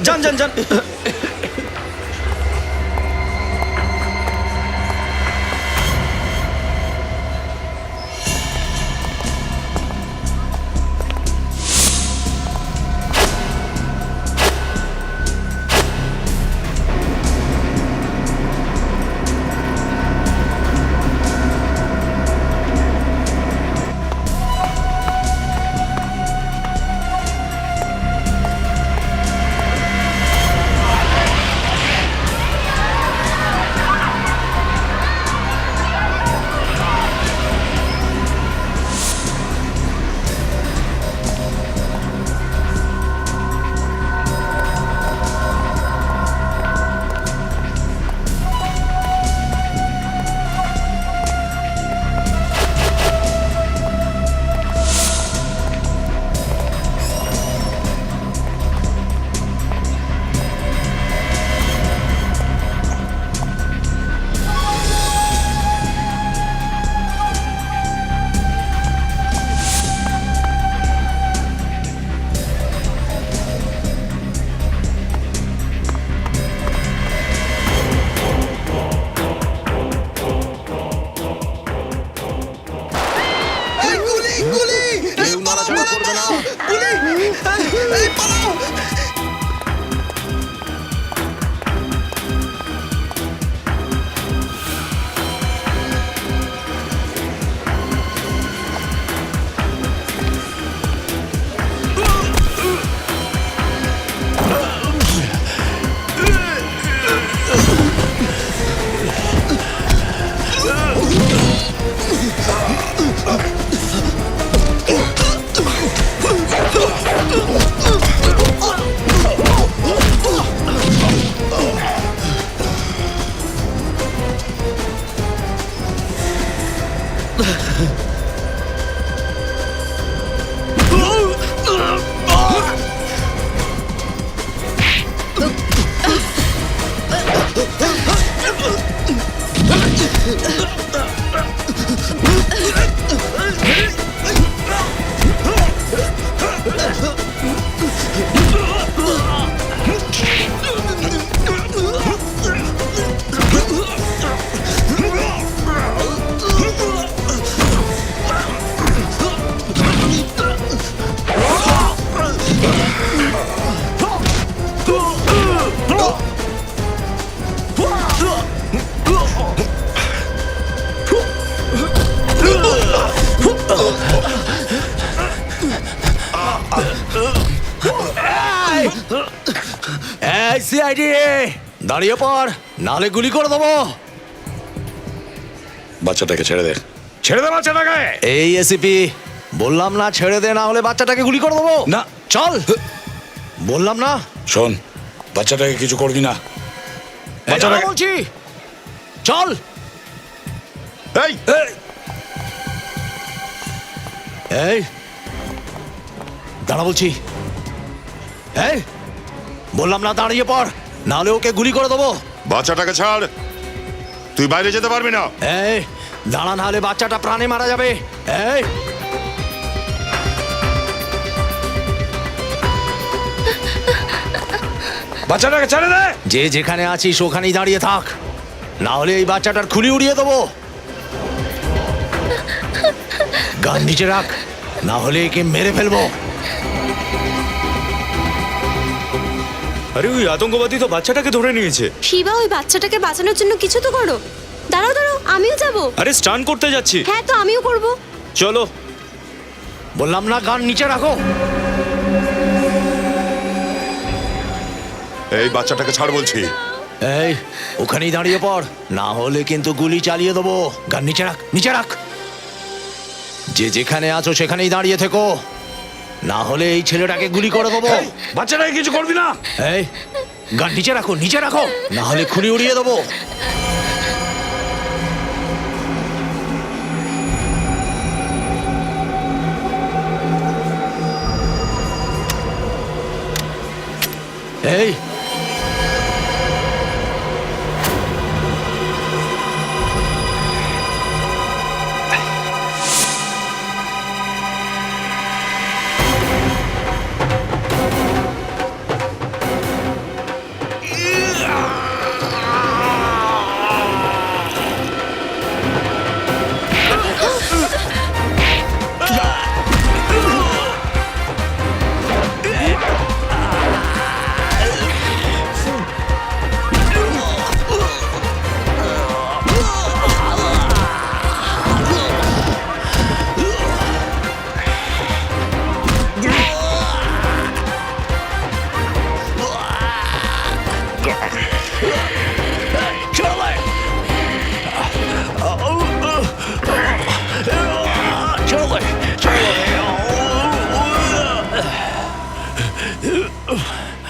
যান যান যান। সিআইডি দাঁড়িয়ে পড়, নালে গুলি করে দেবো। বাচ্চাটাকে ছেড়ে দে, ছেড়ে দে বাচ্চাটাকে। এই এসিপি, বললাম না ছেড়ে দে, না হলে বাচ্চাটাকে গুলি করে দেবো। না চল, বললাম না। শোন, বাচ্চাটাকে কিছু করবি না। বাচ্চাটাকে বলছি, চল। এই এই দাঁড়া বলছি। এই বললাম না দাঁড়িয়ে পড়, নাহলে ওকে গুলি করে দেবো। বাচ্চাটাকে ছাড়, তুই বাইরে যেতে পারবি না। এই দাঁড়া, নাহলে বাচ্চাটা প্রাণে মারা যাবে। এই বাচ্চাটাকে ছেড়ে দে। যে যেখানে আছিস ওখানেই দাঁড়িয়ে থাক, না হলে এই বাচ্চাটার খুলি উড়িয়ে দেবো। গান নিচে রাখ, না হলে একে মেরে ফেলবো। আরে ওই আতঙ্কবাদী তো বাচ্চাটাকে ধরে নিয়েছে। শিবা, ওই বাচ্চাটাকে বাঁচানোর জন্য কিছু তো করো। দাঁড়াও দাঁড়াও, আমিও যাব। আরে স্টান করতে যাচ্ছি। হ্যাঁ তো আমিও করব। চলো। বললাম না গান নিচে রাখো। এই বাচ্চাটাকে ছাড় বলছি। এই ওখানেই দাঁড়িয়ে পড়, না হলে কিন্তু গুলি চালিয়ে দেবো। গান নিচে রাখ, নিচে রাখ। যে যেখানে আছো সেখানেই দাঁড়িয়ে থেকো, না হলে এই ছেলেটাকে গুলি করে দেবো। বাচ্চাটাকে কিছু করবি না। এই গান নিচে রাখো, নিচে রাখো, না হলে খুলি উড়িয়ে দেবো। এই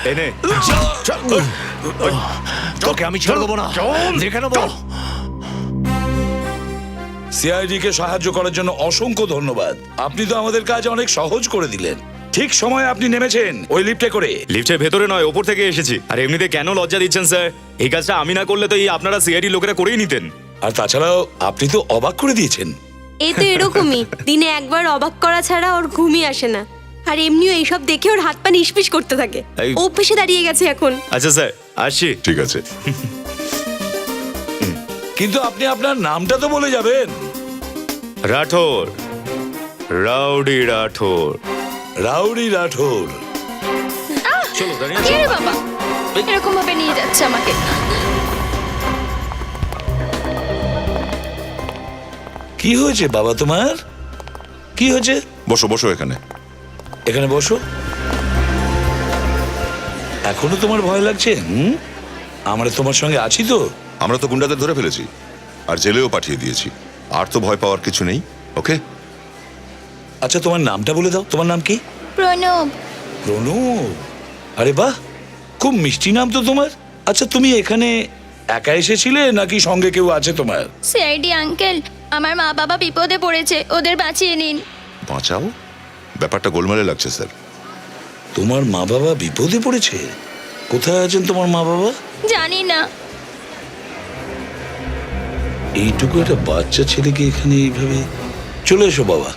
এনে তোকে আমি ছেড়ে দেবো না, দেখে নেবো। সিআইডি কে সাহায্য করার জন্য অসংখ্য ধন্যবাদ। আপনি তো আমাদের কাজ অনেক সহজ করে দিলেন। ঠিক সময়ে আপনি নেমেছেন ওই লিফটে করে। লিফটের ভেতরে নয়, ওপর থেকে এসেছি। আর এমনিতে কেন লজ্জা দিচ্ছেন স্যার? এই কাজটা আমি না করলে তো এই আপনারা সিআইডি লোকেরা করেই নিতেন। আর তাছাড়াও আপনি তো অবাক করে দিয়েছেন। এই তো এরকমই, দিনে একবার অবাক করা ছাড়া ওর ঘুমই আসে না। আর এমনিও এইসব দেখে ওর হাত পা নিষ্পিস করতে থাকে। এই- অভ্যেসে দাঁড়িয়ে গেছে এখন। আচ্ছা স্যার, আসছি। ঠিক আছে। কিন্তু আপনি আপনার নামটা তো বলে যাবেন। রাঠোর, রাউডি রাঠোর। রাউডি রাঠোর। চলো দাঁড়িয়ে কে রে বাবা এরকম ভাবে নিয়ে যাচ্ছে আমাকে? কি হয়েছে বাবা তোমার? কি হয়েছে? বসো বসো এখানে। এখানে বসো। এখনো তোমার ভয় লাগছে? আমরা তোমার সঙ্গে আছি তো। আমরা তো গুন্ডাদের ধরে ফেলেছি আর জেলেও পাঠিয়ে দিয়েছি। আর তো ভয় পাওয়ার কিছু নেই। ওকে, আচ্ছা তোমার নামটা বলে দাও। তোমার নাম কি? প্রণব। প্রণব। আরে বাহ, খুব মিষ্টি নাম তো তোমার। আচ্ছা তুমি এখানে একা এসেছিলে নাকি সঙ্গে কেউ আছে তোমার? সিআইডি আঙ্কেল, আমার মা বাবা বিপদে পড়েছে, ওদের বাঁচিয়ে নিন। বাঁচাও? ব্যাপারটা গোলমালে লাগছে স্যার। তোমার মা বাবা বিপদে পড়েছে? কোথায় আছেন তোমার মা বাবা? জানি না। এইটুকু একটা বাচ্চা ছেলেকে এখানে এইভাবে? চলে এসো বাবা।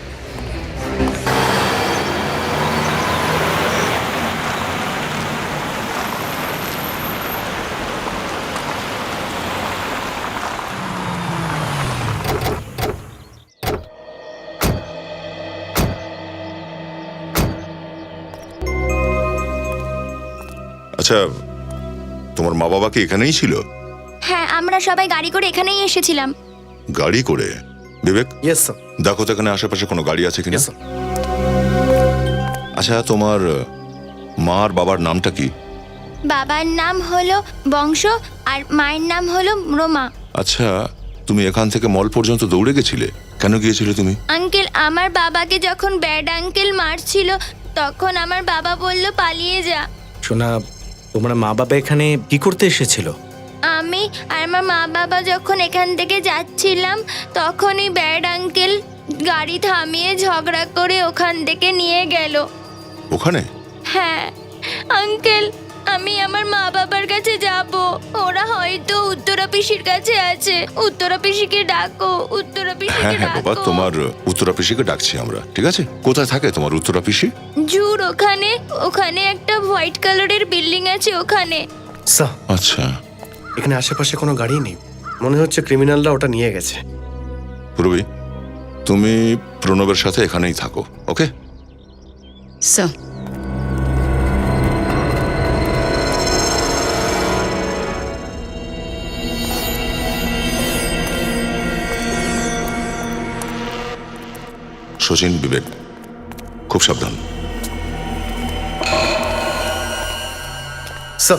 আচ্ছা, তোমার মা বাবা কি এখানেই ছিল? হ্যাঁ, আমরা সবাই গাড়ি করে এখানেই এসেছিলাম। গাড়ি করে? বিবেক, ইয়েস স্যার। দেখো তো এখানে আশেপাশে কোনো গাড়ি আছে কিনা। Yes, sir. আচ্ছা, তোমার মা আর বাবার নামটা কি? বাবার নাম হলো বংশ আর মায়ের নাম হলো রোমা। আচ্ছা, তুমি এখান থেকে মল পর্যন্ত দৌড়ে গেছিলে? কেন গিয়েছিলে তুমি? আঙ্কেল, আমার বাবাকে যখন ব্যাড আঙ্কেল মারছিল তখন আমার বাবা বলল পালিয়ে যা। শোনা, তোমার মা বাবা এখানে কি করতে এসেছিল? আমি আর আমার মা বাবা যখন এখান থেকে যাচ্ছিলাম তখনই ব্যাড আঙ্কেল গাড়ি থামিয়ে ঝগড়া করে ওখান থেকে নিয়ে গেল। ওখানে? হ্যাঁ আঙ্কেল, আমি আমার মা বাবার কাছে যাব। ওরা হয়তো উত্তরা পিসির কাছে আছে। উত্তরা পিসিকে ডাকো, উত্তরা হ্যাঁ পিসিকে হ্যাঁ বাবা, ডাকো। তোমার উত্তরা পিসিকে ডাকছি আমরা। ঠিক আছে, কোথায় থাকে তোমার উত্তরা পিসি? জুর ওখানে, ওখানে একটা হোয়াইট কালারের বিল্ডিং আছে ওখানে। স্যার, আচ্ছা, এখানে আশেপাশে কোনো গাড়ি নেই। মনে হচ্ছে ক্রিমিনালরা ওটা নিয়ে গেছে। রবি, তুমি প্রণবের সাথে এখানেই থাকো। ওকে? স্যার, শচীন, বিবেক, খুব সাবধান। স্যার,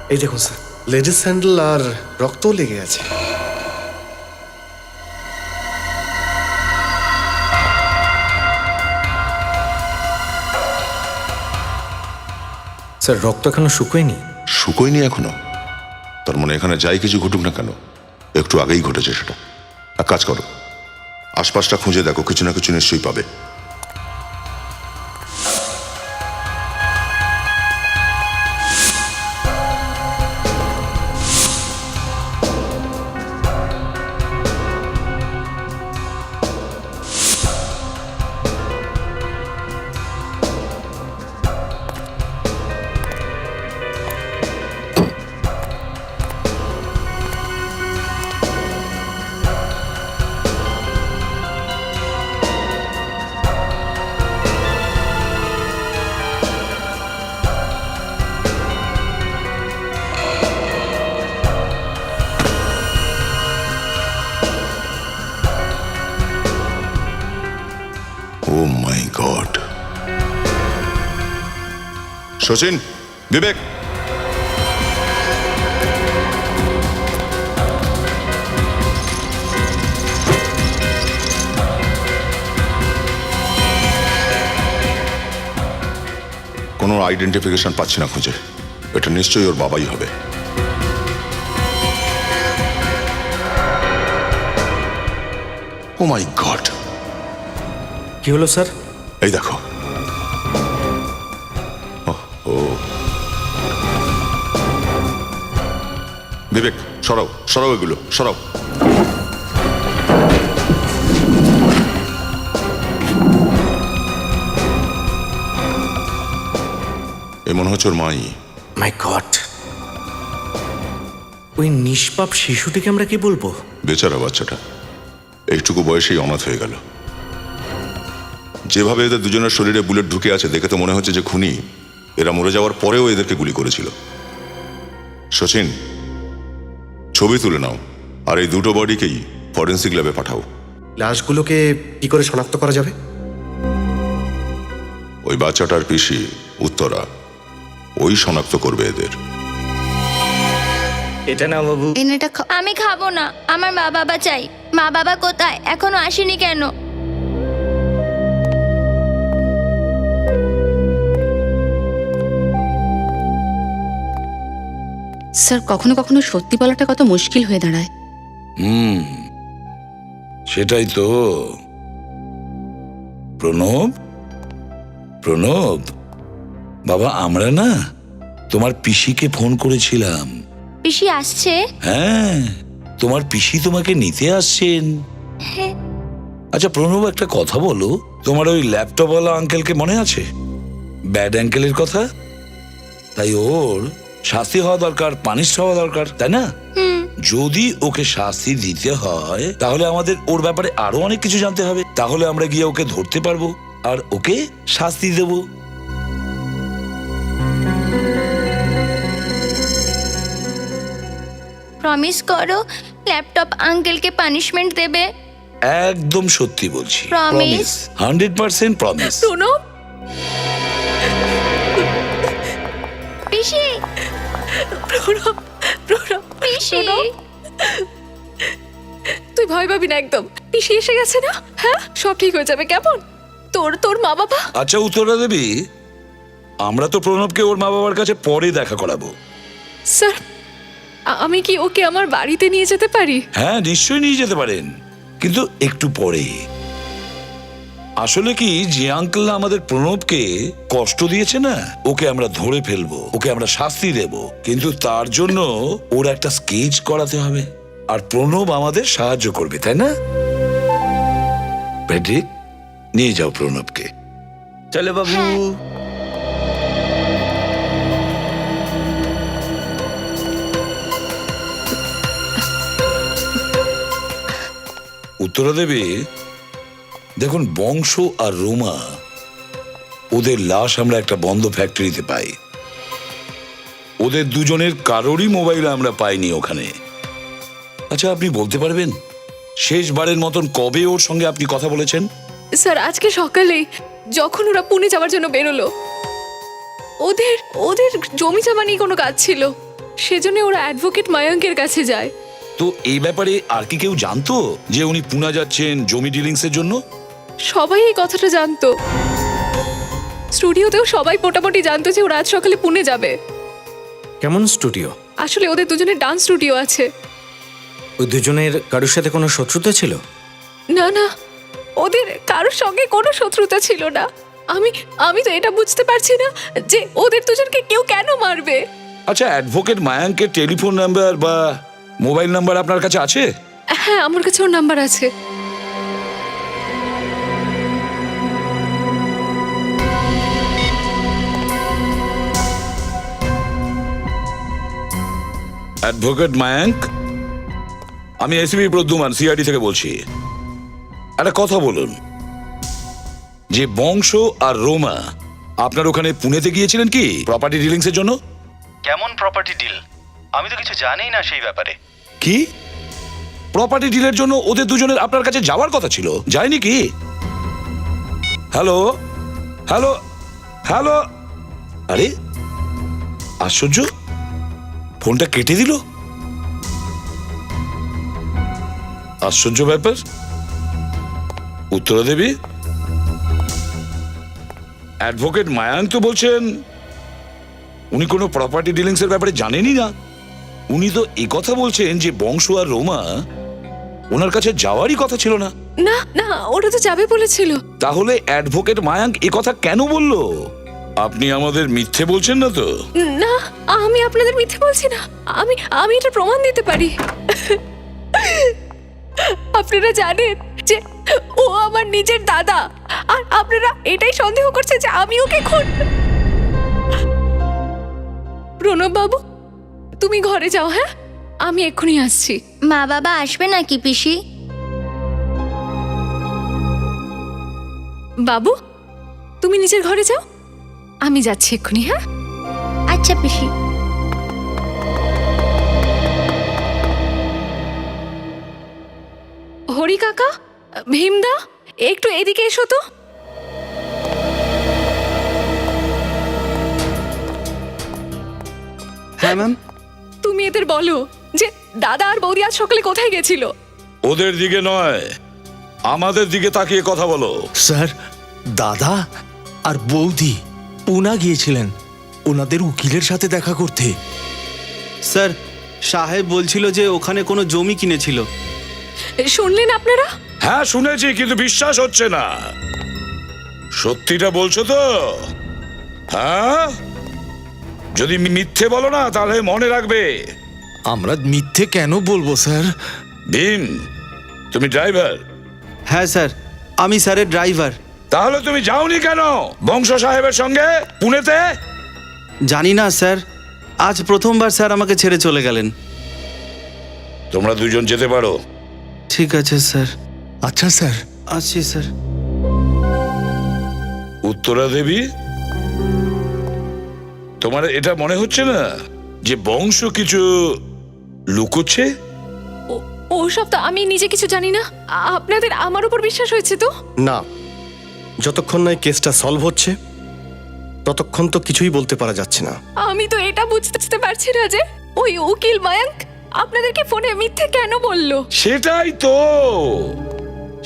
এই দেখুন স্যার, লেডিস স্যান্ডেল আর রক্তও লেগে আছে। স্যার, রক্ত এখনো শুকোয়নি। শুকোয়নি এখনো? তার মানে এখানে যাই কিছু ঘটুক না কেন, একটু আগেই ঘটেছে সেটা। এক কাজ করো, আশপাশটা খুঁজে দেখো, কিছু না কিছু নিশ্চয়ই পাবে। ও মাই গড! শচীন, বিবেক, কোনো কোনো আইডেন্টিফিকেশন পাচ্ছি না খুঁজে। এটা নিশ্চয়ই ওর বাবাই হবে। ও মাই গড, কি হলো স্যার? এই দেখো। ও বিবেক, সরাও সরাও এগুলো, সরাও। এ মনে হচ্ছে ওর মাই। মাই গড, ওই নিষ্পাপ শিশুটিকে আমরা কি বলবো? বেচারা বাচ্চাটা এইটুকু বয়সেই অনাথ হয়ে গেল। যেভাবে এদের দুজনের শরীরে বুলেট ঢুকে আছে দেখে তো মনে হচ্ছে যে খুনি এরা মরে যাওয়ার পরেও এদেরকে গুলি করেছিল। সচিন, ছবি তুলে নাও আর এই দুটো বডিকেই ফরেন্সিক ল্যাবে পাঠাও। লাশগুলোকে কি করে শনাক্ত করা যাবে? ওই বাচ্চাটার পিসি উত্তরা, ওই শনাক্ত করবে এদের। এটা না বাবু। এটা আমি খাবো না, আমার মা বাবা চাই। মা বাবা কোথায়? এখনো আসেনি কেন? স্যার, কখনো কখনো সত্যি বলাটা কত মুশকিল হয়ে দাঁড়ায়। সেটাই তো। প্রণব, প্রণব বাবা, আমরা না তোমার পিসিকে ফোন করেছিলাম। পিসি আসছে? হ্যাঁ, তোমার পিসি তোমাকে নিতে আসছেন। হ্যাঁ। আচ্ছা প্রণব, একটা কথা বলো, তোমার ওই ল্যাপটপওয়ালা আঙ্কেলকে মনে আছে? ব্যাড আঙ্কেলের কথা। তাই ওর শাস্তি হওয়া দরকার, পানিশ হওয়া দরকার, তাই না? যদি ওকে শাস্তি দিতে হয় তাহলে আমাদের ওর ব্যাপারে আরো অনেক কিছু জানতে হবে। তাহলে আমরা গিয়ে ওকে ধরতে পারবো আর ওকে শাস্তি দেব। প্রমিস করো ল্যাপটপ আঙ্কেলকে পানিশমেন্ট দেবে। একদম সত্যি বলছি। প্রমিস? 100% প্রমিস। প্রণব, পিসি, প্রণব, প্রণব, পিসি। তুই ভয় পাবি না একদম। পিসি এসে গেছে না? হ্যাঁ, সব ঠিক হয়ে যাবে। কেমন তোর মা বাবা? আচ্ছা উত্তরা দেবী, আমরা তো প্রণবকে ওর মা বাবার কাছে পরে দেখা করাবো। স্যার, আমি কি ওকে আমার বাড়িতে নিয়ে যেতে পারি? হ্যাঁ নিশ্চয়ই নিয়ে যেতে পারেন, কিন্তু একটু পরে। আসলে কি, যে আঙ্কেল আমাদের প্রণবকে কষ্ট দিয়েছে না, ওকে আমরা ধরে ফেলবো, ওকে আমরা শাস্তি দেব, কিন্তু তার জন্য ওর একটা স্কেচ করাতে হবে আর প্রণব আমাদের সাহায্য করবে, তাই না? প্যাড্রিক, নিয়ে যাও প্রণবকে। চলে বাবু। উত্তরা দেবী, দেখুন, বংশ আর রোমা, ওদের লাশ আমরা একটা বন্ধ ফ্যাক্টরিতে পাই। ওদের দুজনের কারোরই মোবাইল আমরা পাইনি ওখানে। আচ্ছা আপনি বলতে পারবেন শেষবারের মতন কবে ওর সঙ্গে আপনি কথা বলেছেন? স্যার, আজকে সকালেই, যখন ওরা পুনে যাওয়ার জন্য বেরোলো। ওদের ওদের জমি জমা নিয়ে কোনো কাজ ছিল, সেজন্য ওরা অ্যাডভোকেট মায়াঙ্কের কাছে যায়। তো এই ব্যাপারে আর কি কেউ জানতো যে উনি পুনা যাচ্ছেন জমি ডিলিংসের জন্য? সবাই এই কথাটা জানতো। স্টুডিওতেও সবাই মোটামুটি জানতো যে ওরা আজ সকালে পুনে যাবে। কেমন স্টুডিও? আসলে ওদের দুজনের ডান্স স্টুডিও আছে। ওই দুজনের কারোর সাথে কোনো শত্রুতা ছিল? না না, ওদের কারোর সঙ্গে কোনো শত্রুতা ছিল না। আমি তো এটা বুঝতে পারছি না যে ওদের দুজনকে কেউ কেন মারবে। আচ্ছা, অ্যাডভোকেট মায়াঙ্কের টেলিফোন নাম্বার বা মোবাইল নাম্বার আপনার কাছে আছে? হ্যাঁ, আমার কাছে ওর নাম্বার আছে। অ্যাডভোকেট মায়াঙ্ক, আমি এসিপি প্রদ্যুমান, সিআইডি থেকে বলছি। একটা কথা বলুন, যে বংশ আর রোমা আপনার ওখানে পুনেতে গিয়েছিলেন কি প্রপার্টি ডিলিংস এর জন্য? কেমন প্রপার্টি ডিল? আমি তো কিছু জানি না সেই ব্যাপারে। কি প্রপার্টি ডিলের জন্য ওদের দুজনের আপনার কাছে যাওয়ার কথা ছিল, যায়নি কি? হ্যালো হ্যালো হ্যালো, আরে আশ্চর্য, ফোনটা কেটে দিল। আশ্চর্য ব্যাপার। উত্তরা দেবী, অ্যাডভোকেট মায়াঙ্ক তো বলছেন উনি কোনো প্রপার্টি ডিলিংস এর ব্যাপারে জানেনই না। উনি তো এই কথা বলছেন যে বংশ আর রোমা ওনার কাছে যাওয়ারই কথা ছিল না। না না, ওরা তো যাবে বলেছিল। তাহলে অ্যাডভোকেট মায়াঙ্ক এ কথা কেন বলল? আপনি আমাদের মিথ্যে বলছেন না তো? না, আমি আপনাদের মিথ্যে বলছি না। আমি এটা প্রমাণ দিতে পারি। আপনারা জানেন যে ও আমার নিজের দাদা, আর আপনারা এটাই সন্দেহ করছে যে আমি ওকে খুন। প্রণব বাবু, তুমি ঘরে যাও। হ্যাঁ, আমি এক্ষুনি আসছি। মা বাবা আসবে নাকি পিসি? বাবু, তুমি নিজের ঘরে যাও, আমি যাচ্ছি এক্ষুনি। হ্যাঁ, আচ্ছা পিসি। হরি কাকা, ভীমদা, একটু এদিকে এসো তো। হ্যাঁ ম্যাম। তুমি এদের বলো যে দাদা আর বৌদি আজ সকালে কোথায় গেছিল। ওদের দিকে নয়, আমাদের দিকে তাকিয়ে কথা বলো। স্যার, দাদা আর বৌদি পুনা গিয়েছিলেন ওনাদের উকিলের সাথে দেখা করতে। স্যার, সাহেব বলছিল যে ওখানে কোনো জমি কিনেছিল। শুনলেন আপনারা? হ্যাঁ শুনেছি, কিন্তু বিশ্বাস হচ্ছে না। সত্যিটা বলছো তো? হ্যাঁ, যদি মিথ্যে বলো না তাহলে মনে রাখবে। আমরা মিথ্যে কেন বলবো স্যার? ভীম, তুমি ড্রাইভার? হ্যাঁ স্যার, আমি স্যারের ড্রাইভার। তাহলে তুমি যাওনি কেন বংশ সাহেবের সঙ্গে পুনেতে? জানি না স্যার, আজ প্রথমবার স্যার আমাকে ছেড়ে চলে গেলেন। তোমরা দুজন যেতে পারো। ঠিক আছে স্যার। আচ্ছা স্যার। আসছি স্যার। উত্তরা দেবী, তোমার এটা মনে হচ্ছে না যে বংশ কিছু লুকোচ্ছে? ওসব তো আমি নিজে কিছু জানি না। আপনাদের আমার উপর বিশ্বাস হয়েছে তো? না, যতক্ষণ না এই কেসটা সলভ হচ্ছে ততক্ষণ তো কিছুই বলতে পারা যাচ্ছে না। আমি তো এটা বুঝতে পারছি না যে ওই উকিল মায়াঙ্ক আপনাদেরকে ফোনে মিথ্যে কেন বললো।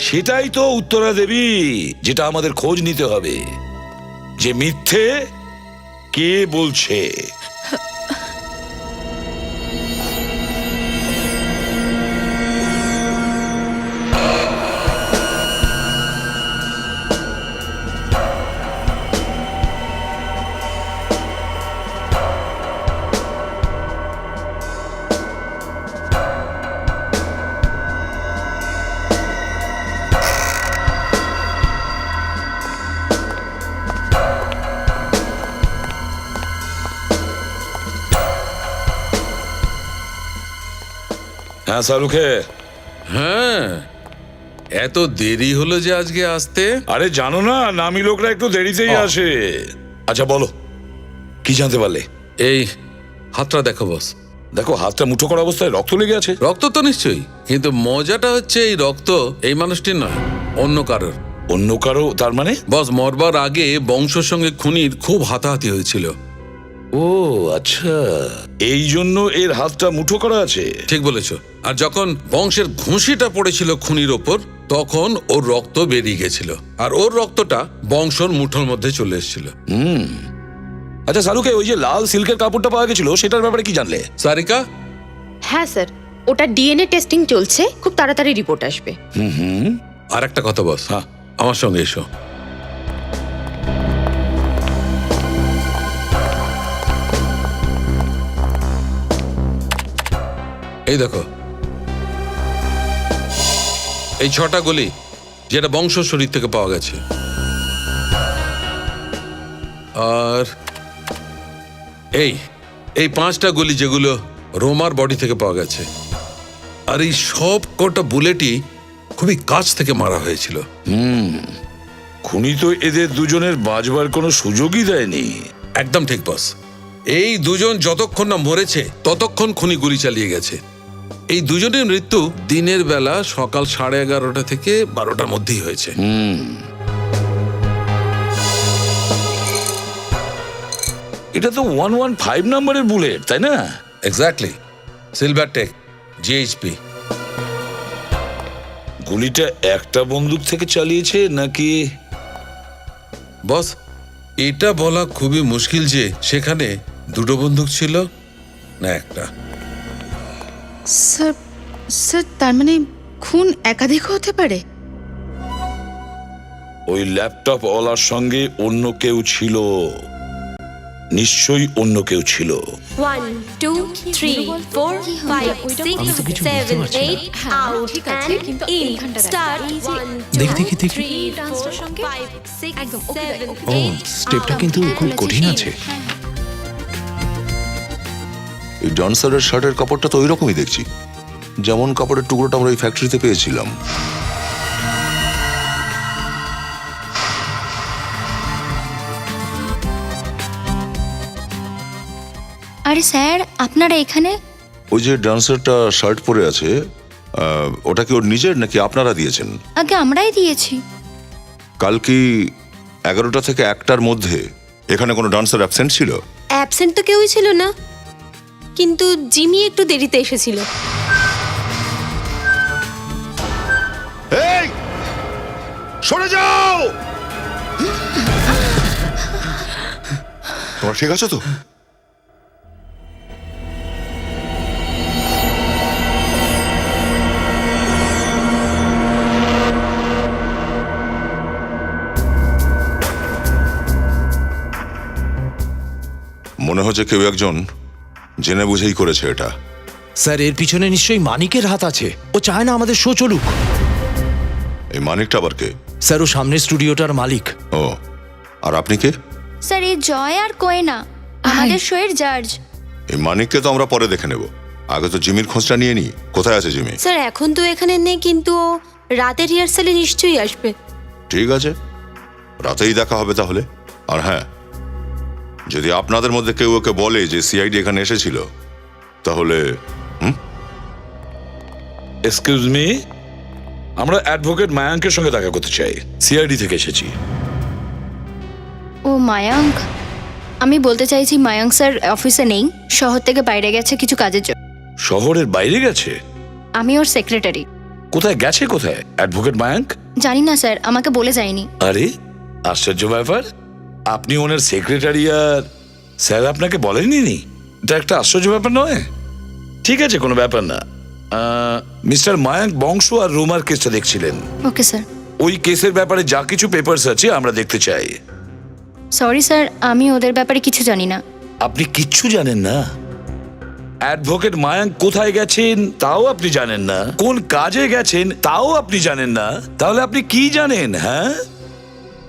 সেটাই তো উত্তরা দেবী, যেটা আমাদের খোঁজ নিতে হবে, যে মিথ্যে কে বলছে। হ্যাঁ শাহরুখে। হ্যাঁ, এত দেরি হলো যে আজকে আসতে? আরে জানো না, নামি লোকরা একটু দেরিতেই আসে। আচ্ছা বলো, কি জানতে পারলে? এই হাতটা দেখো বস। দেখো, হাতটা মুঠো করা অবস্থায় রক্ত লেগে আছে। রক্ত তো নিশ্চয়ই, কিন্তু মজাটা হচ্ছে এই রক্ত এই মানুষটির নয়, অন্য কারোর। অন্য কারো? তার মানে? বস, মরবার আগে বংশের সঙ্গে খুনির খুব হাতাহাতি হয়েছিল। ও আচ্ছা, এই জন্য এর হাতটা মুঠো করা আছে। ঠিক বলেছো। আর যখন বংশের ঘুষিটা পড়েছিল খুনির ওপর, তখন ওর রক্ত বেরিয়ে গেছিল, আর ওর রক্তটা বংশর মুঠোর মধ্যে চলে এসেছিল। আচ্ছা শাহরুখে, ওই যে লাল সিল্কের কাপড়টা পাওয়া গেছিল সেটার ব্যাপারে কি জানলে? সারিকা? হ্যাঁ স্যার, ওটা ডিএনএ টেস্টিং চলছে, খুব তাড়াতাড়ি রিপোর্ট আসবে। আর একটা কথা বস, হ্যাঁ, আমার সঙ্গে এসো। এই দেখো, এই 6টা গুলি যেটা বংশ শরীর থেকে পাওয়া গেছে, আর এই 5টা গুলি যেগুলো রোমার বডি থেকে পাওয়া গেছে। আর এই সব কটা বুলেটই খুবই কাছ থেকে মারা হয়েছিল। খুনি তো এদের দুজনের বাঁচবার কোনো সুযোগই দেয়নি। একদম ঠিক বস। এই দুজন যতক্ষণ না মরেছে ততক্ষণ খুনি গুলি চালিয়ে গেছে। এই দুজনের মৃত্যু দিনের বেলা সকাল 11:30 থেকে 12টার মধ্যেই হয়েছে। এটা তো 115 নম্বরের বুলেট, তাই না? Exactly, silver tech GHP. গুলিটা একটা বন্দুক থেকে চালিয়েছে নাকি? বস, এটা বলা খুবই মুশকিল যে সেখানে দুটো বন্দুক ছিল না একটা? স্যার স্যার তার মানে খুন একাধিক হতে পারে? ওই ল্যাপটপ ওয়ালার সঙ্গে অন্য কেউ ছিল, নিশ্চয়ই অন্য কেউ ছিল। 1 2 3 4 5 6 7 8 আউট এন্ড ইন স্টার্ট 1 দেখি, দেখি, দেখি। 3 4 5 6 একদম, ওকে, 7 ওকে। 8 স্টেপটা কিন্তু খুব কঠিন আছে। এই ডনসারের শার্টের কাপড়টা তো ওই রকমই দেখছি, যেমন কাপড়ের টুকরোটা আমরা ওই ফ্যাক্টরিতে পেয়েছিলাম। আরে স্যার, আপনারা এখানে? ওই যে ডান্সারটা শার্ট পরে আছে, ওটা কি ওর নিজের নাকি আপনারা দিয়েছেন? আগে আমরাই দিয়েছি। কাল কি 11টা থেকে 1টার মধ্যে এখানে কোনো ডান্সার অ্যাবসেন্ট ছিল? অ্যাবসেন্ট তো কেউই ছিল না, কিন্তু জিমি একটু দেরিতে এসেছিল। এই সরে যাও! তোমার ঠিক আছে তো? মনে হচ্ছে কেউ একজন জেনে বুঝেই করেছে এটা। স্যার এর পিছনে নিশ্চয়ই মানিকের হাত আছে। ও চায় না আমাদের শো চলুক। এই মানিকটা আবার কে? স্যার ও সামনের স্টুডিওটার মালিক। ও, আর আপনি কে? স্যার, এই জয় আর কোয়েনা আমাদের শোয়ের জাজ। এই মানিককে তো আমরা পরে দেখে নেব, আগে তো জিমির খোঁজটা নিয়ে নি। কোথায় আছে জিমি? স্যার এখন তো এখানে নেই, কিন্তু ও রাতের রিহার্সালে নিশ্চয়ই আসবে। ঠিক আছে, রাতেই দেখা হবে তাহলে। আর হ্যাঁ, যদি আপনাদের মধ্যে কেউ ওকে বলে যে সিআইডি এখানে এসেছিল, তাহলে এক্সকিউজ মি, আমরা অ্যাডভোকেট মায়াঙ্কের সঙ্গে দেখা করতে চাই, সিআইডি থেকে এসেছি। ও মায়াঙ্ক, আমি বলতে চাইছি মায়াঙ্ক স্যার অফিসে নেই, শহর থেকে বাইরে গেছে কিছু কাজের জন্য। শহরের বাইরে গেছে? আমি ওর সেক্রেটারি। কোথায় গেছে? কোথায় অ্যাডভোকেট মায়াঙ্ক? জানি না স্যার, আমাকে বলে যায়নি। আরে আশ্চর্য ব্যাপার, আপনি ওনার সেক্রেটারি আর স্যার আপনাকে বলেননি? এটা একটা আশ্চর্য ব্যাপার নয়? ঠিক আছে, কোনো ব্যাপার না। মিস্টার মায়াঙ্ক বংশ আর রুমার কেসটা দেখছিলেন। Okay sir. ওই কেসের ব্যাপারে যা কিছু পেপারস আছে আমরা দেখতে চাই। সরি স্যার, আমি ওদের ব্যাপারে কিছু জানি না। আপনি কিচ্ছু জানেন না? অ্যাডভোকেট মায়াঙ্ক কোথায় গেছেন তাও আপনি জানেন না, কোন কাজে গেছেন তাও আপনি জানেন না, তাহলে আপনি কি জানেন? হ্যাঁ,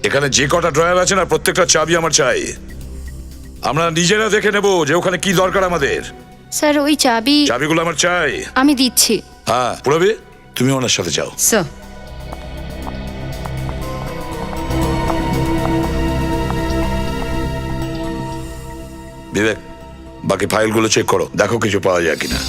এখানে যে কটা ড্রয়ার আছে না, প্রত্যেকটা চাবি আমার চাই। আমরা নিজেরা দেখে নেব যে ওখানে কি দরকার আমাদের। স্যার ওই চাবিগুলো আমার চাই। আমি দিচ্ছি। হ্যাঁ পুরবি, তুমি ওনার সাথে যাও। স্যার বিবেক, বাকি ফাইলগুলো চেক করো, দেখো কিছু পাওয়া যায় কিনা।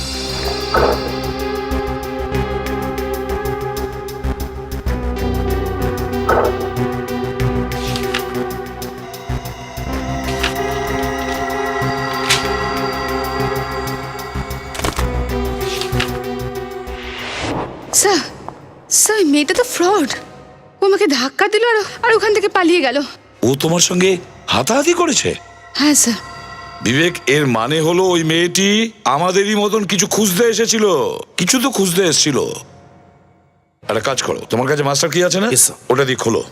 স্যার স্যার মেয়েটা তো ফ্রড। ও আমাকে ধাক্কা দিল আর ওখান থেকে পালিয়ে গেল। ও তোমার সঙ্গে হাতাহাতি করেছে? হ্যাঁ স্যার। বিবেক, এর মানে হলো ওই মেয়েটি আমাদেরই মতন কিছু খুঁজতে এসেছিল, কিছু তো খুঁজতে এসেছিল। একটা কাজ করো, তোমার কাছে মাস্টার কি আছে না? Yes, sir. ওটা দিয়ে খোলো।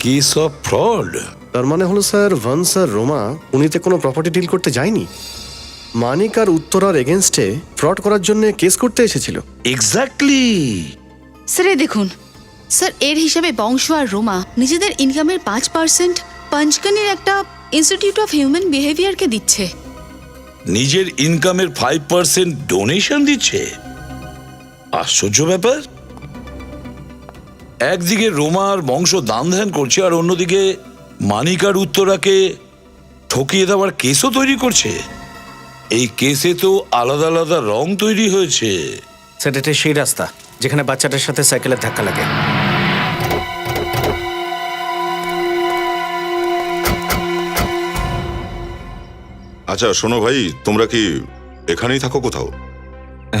কি সব ফ্রড? তার মানে হলো স্যার, ভান্স আর রোমা উনিতে কোনো প্রপার্টি ডিল করতে যায়নি, মানিক আর উত্তরার এগেনস্টে ফ্রড করার জন্য কেস করতে এসেছিল। এক্স্যাক্টলি। স্যার এই দেখুন স্যার, এর হিসাবে বংশ আর রোমা নিজেদের ইনকামের 5% পঞ্চকানির একটা ইনস্টিটিউট অফ হিউম্যান বিহেভিয়ারকে দিচ্ছে। নিজের ইনকামের 5% ডোনেশন দিচ্ছে? আশ্চর্য ব্যাপার। একদিকে রোমার বংশ দান ধ্যান করছে, আর অন্যদিকে মানিক আর উত্তরাকে ঠকিয়ে দেওয়ার কেসও তৈরি করছে। এই কেসে তো আলাদা আলাদা রং তৈরি হয়েছে। স্যার এটা সেই রাস্তা যেখানে বাচ্চাটার সাথে সাইকেলের ধাক্কা লাগে। আচ্ছা শোনো ভাই, তোমরা কি এখানেই থাকো কোথাও?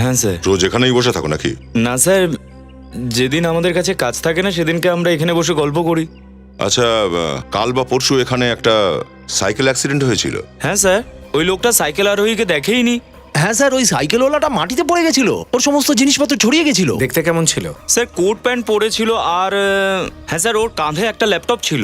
হ্যাঁ স্যার। রোজ এখানেই বসে থাকো নাকি? না স্যার, যেদিন আমাদের কাছে কাজ থাকে না সেদিনকে আমরা এখানে বসে গল্প করি। আচ্ছা, কাল বা পরশু এখানে একটা সাইকেল অ্যাক্সিডেন্ট হয়েছিল। হ্যাঁ স্যার, ওই লোকটা সাইকেল আরোহীকে দেখেইনি। হ্যাঁ স্যার, ওই সাইকেলওয়ালাটা মাটিতে পড়ে গেছিল, ওর সমস্ত জিনিসপত্র ছড়িয়ে গেছিল। দেখতে কেমন ছিল? স্যার কোট প্যান্ট পরেছিল আর হ্যাঁ স্যার, ওর কাঁধে একটা ল্যাপটপ ছিল।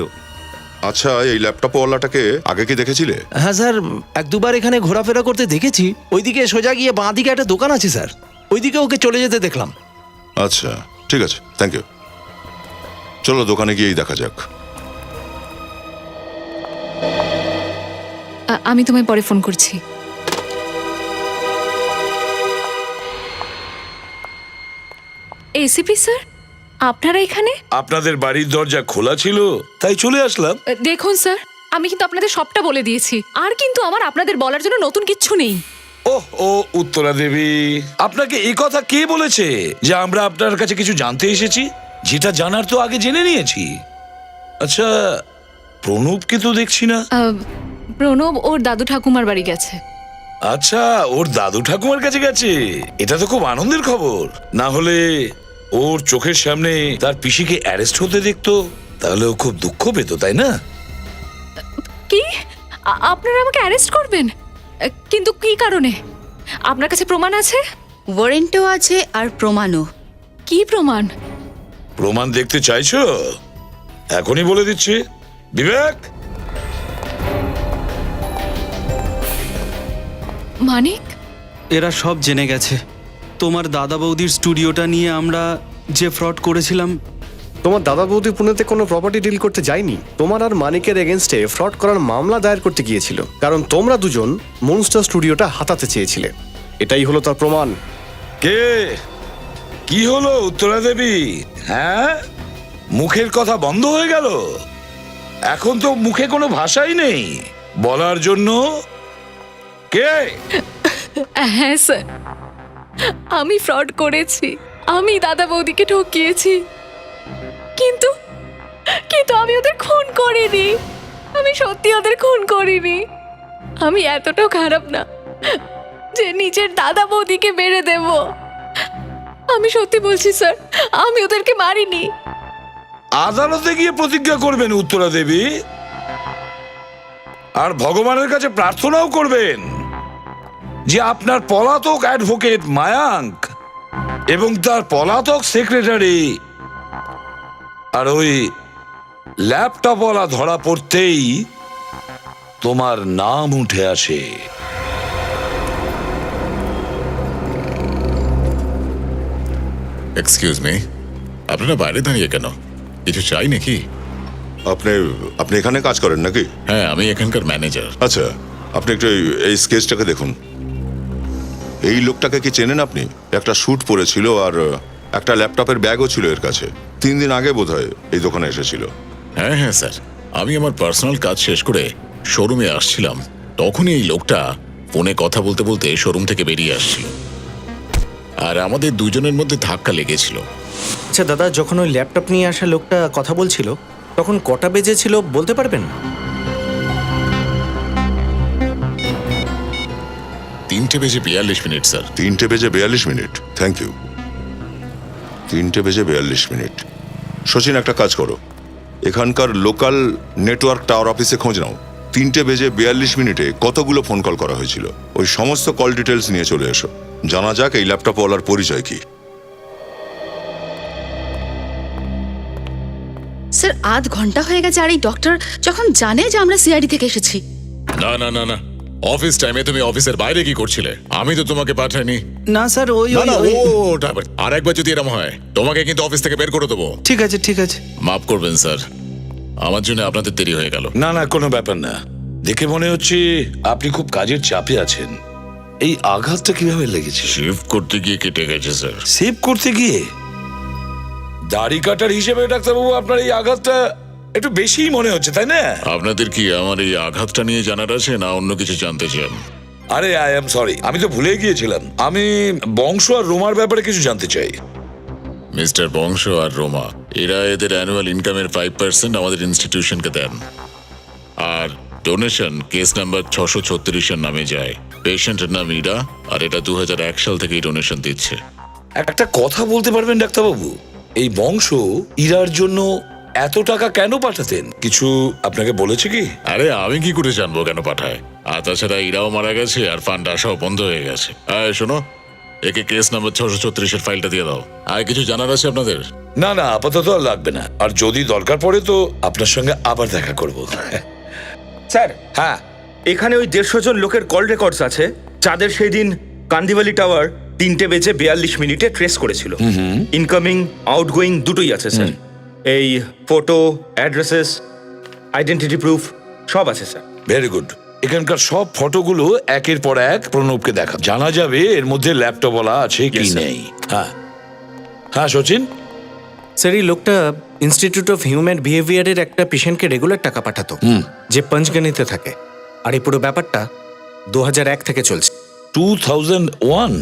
আচ্ছা, এই ল্যাপটপওয়ালাটাকে আগে কি দেখেছিলে? হ্যাঁ স্যার, এক দুবার এখানে ঘোরাফেরা করতে দেখেছি। ওইদিকে সোজা গিয়ে বাঁ দিকে একটা দোকান আছে স্যার, ওইদিকে ওকে চলে যেতে দেখলাম। আচ্ছা, ঠিক আছে, থ্যাংক ইউ। চলো দোকানে গিয়েই দেখা যাক। আমি তোমায় পরে ফোন করছি। এসিপি স্যার, আপনারা এখানে? আপনাদের বাড়ির দরজা খোলা ছিল তাই চলে আসলাম। দেখুন স্যার, আমি কিন্তু আপনাদের সবটা বলে দিয়েছি, আর কিন্তু আমার আপনাদের বলার জন্য নতুন কিচ্ছু নেই। ওহ ও উত্তরা দেবী, আপনাকে এই কথা কে বলেছে যে আমরা আপনার কাছে কিছু জানতে এসেছি? যেটা জানার তো আগে জেনে নিয়েছি। আচ্ছা, প্রণবকে তো দেখছি না। প্রণব ওর দাদু ঠাকুমার বাড়ি গেছে। আচ্ছা, ওর দাদু ঠাকুমার কাছে গেছে, এটা তো খুব আনন্দের খবর। না হলে ওর চোখের সামনে তার পিসিকে অ্যারেস্ট হতে দেখতো তাহলে ও খুব দুঃখ পেত, তাই না? কি? আপনারা আমাকে অ্যারেস্ট করবেন? কিন্তু কি কারণে? আপনার কাছে প্রমাণ আছে? ওয়ারেন্টও আছে আর প্রমাণও। কি প্রমাণ? প্রমাণ দেখতে চাইছো? এখনই বলে দিচ্ছি। বিবেক, মানিক, এরা সব জেনে গেছে। তোমার দাদা বৌদির স্টুডিওটা নিয়ে আমরা যে ফ্রড করেছিলাম। তোমার দাদা বৌদি পুনেতে কোনো প্রপার্টি ডিল করতে যায়নি, তোমার আর মানিকের এগেনস্টে ফ্রড করার মামলা দায়ের করতে গিয়েছিল, কারণ তোমরা দুজন মনস্টার স্টুডিওটা হাতাতে চেয়েছিলে। এটাই হলো তার প্রমাণ। কে? কি হলো উত্তরা দেবী? হ্যাঁ, মুখের কথা বন্ধ হয়ে গেল? এখন তো মুখে কোনো ভাষাই নেই বলার জন্য। কে? হ্যাঁ স্যার, আমি ফ্রড করেছি, আমি দাদা বৌদিকে ঠকিয়েছি, কিন্তু কিন্তু আমি ওদের খুন করিনি। আমি সত্যি ওদের খুন করিনি। আমি এতটাও খারাপ না যে নিজের দাদা বৌদিকে মেরে দেব। আমি সত্যি বলছি স্যার, আমি ওদেরকে মারিনি। আদালতে গিয়ে প্রতিজ্ঞা করবেন উত্তরা দেবী, আর ভগবানের কাছে প্রার্থনাও করবেন যে আপনার পলাতক অ্যাডভোকেট মায়াঙ্ক এবং তার পলাতক সেক্রেটারি আর ওই ল্যাপটপওয়ালা ধরা পড়তেই তোমার নাম উঠে আসে। এক্সকিউজ মি, আপনারা বাইরে দাঁড়িয়ে কেন? কিছু চাই নাকি? আপনি আপনি এখানে কাজ করেন নাকি? হ্যাঁ, আমি এখানকার ম্যানেজার। আচ্ছা, আপনি একটু এই স্কেচটাকে দেখুন। এই লোকটাকে কি চেনেন আপনি? একটা স্যুট পরেছিল আর একটা ল্যাপটপের ব্যাগও ছিল এর কাছে। 3 দিন আগে বোধহয় এই দোকানে এসেছিল। হ্যাঁ হ্যাঁ স্যার, আমি আমার পার্সোনাল কাজ শেষ করে শোরুমে আসছিলাম, তখনই এই লোকটা ফোনে কথা বলতে বলতে শোরুম থেকে বেরিয়ে আসছিল আর আমাদের দুজনের মধ্যে ধাক্কা লেগেছিল। আচ্ছা দাদা, যখন ওই ল্যাপটপ নিয়ে আসা লোকটা কথা বলছিল তখন কটা বেজেছিল বলতে পারবেন? 3:42 স্যার। 3:42? Thank you. 3:42। শচীন, একটা কাজ করো, এখানকার লোকাল নেটওয়ার্ক টাওয়ার অফিসে খোঁজ নাও। 3:42 কতগুলো ফোন কল করা হয়েছিল, ওই সমস্ত কল ডিটেলস নিয়ে চলে এসো। জানা যাক এই ল্যাপটপওয়ালার পরিচয় কি। স্যার, আধ ঘন্টা হয়ে গেছে আর এই ডক্টর যখন জানে যে আমরা সিআইডি থেকে এসেছি। না না না না, অফিস টাইমে তুমি অফিসের বাইরে কি করছিলে? আমি তো তোমাকে পাঠাইনি। না স্যার, ওই না না, ওটা আর একবার যদি এরকম হয় তোমাকে কিন্তু অফিস থেকে বের করে দেবো। ঠিক আছে ঠিক আছে। মাফ করবেন স্যার, আমার জন্য আপনাদের দেরি হয়ে গেল। না না, কোনো ব্যাপার না। দেখে মনে হচ্ছে আপনি খুব কাজের চাপে আছেন। এই আঘাতটা কিভাবে লেগেছে? শিফট করতে গিয়ে কেটে গেছে স্যার। সেভ করতে গিয়ে? দাড়ি কাটার হিসেবে ডাক্তারবাবু আপনার এই আঘাতটা একটু বেশিই মনে হচ্ছে, তাই না? আপনাদের কি আমার এই আঘাতটা নিয়ে জানার আছে না অন্য কিছু জানতে চান? আরে আই এম সরি, আমি তো ভুলে গিয়েছিলাম। আমি বংশ আর রোমার ব্যাপারে কিছু জানতে চাই। মিস্টার বংশ আর রোমা এরা এদের অ্যানুয়াল ইনকামের 5% আমাদের ইনস্টিটিউশনকে দেন, আর ডোনেশন কেস নাম্বার 636 এর নামে যায়। পেশেন্টের নাম ইরা, আর এটা 2001 সাল থেকে ডোনেশন দিচ্ছে। একটা কথা বলতে পারবেন ডাক্তারবাবু? এই বংশ ইরার জন্য এত টাকা কেন পাঠাতেন কিছু আপনাকে বলেছে কি? আরে আমি কি করে জানবো কেন পাঠায়? আর তাছাড়া ইরাও মারা গেছে আর ফান্ড আসাও বন্ধ হয়ে গেছে। শোনো, একে কেস নাম্বার 634-এর ফাইলটা দিয়ে দাও। আর কিছু জানার আছে আপনাদের? না না, আপাতত আর লাগবে না। আর যদি দরকার পড়ে তো আপনার সঙ্গে আবার দেখা করব। স্যার, হ্যাঁ, এখানে ওই 150 জন লোকের কল রেকর্ডস আছে যাদের সেই দিন কান্দিভালি টাওয়ার 3:42 ট্রেস করেছিল। ইনকামিং আউটগোয়িং দুটোই আছে স্যার। এই ফটো, অ্যাড্রেসেস, আইডেন্টিটি প্রুফ সব আছে স্যার। Very good. এখানকার সব ফটোগুলো একের পর এক প্রণবকে দেখা, জানা যাবে এর মধ্যে ল্যাপটপ বলা আছে কি Yes, sir. নেই। হ্যাঁ হ্যাঁ সচিন, স্যার এই লোকটা ইনস্টিটিউট অফ হিউম্যান বিহেভিয়ারের একটা পেশেন্টকে রেগুলার টাকা পাঠাতো, যে পঞ্চগনিতে থাকে। আর এই পুরো ব্যাপারটা 2001 থেকে চলছে। 2001?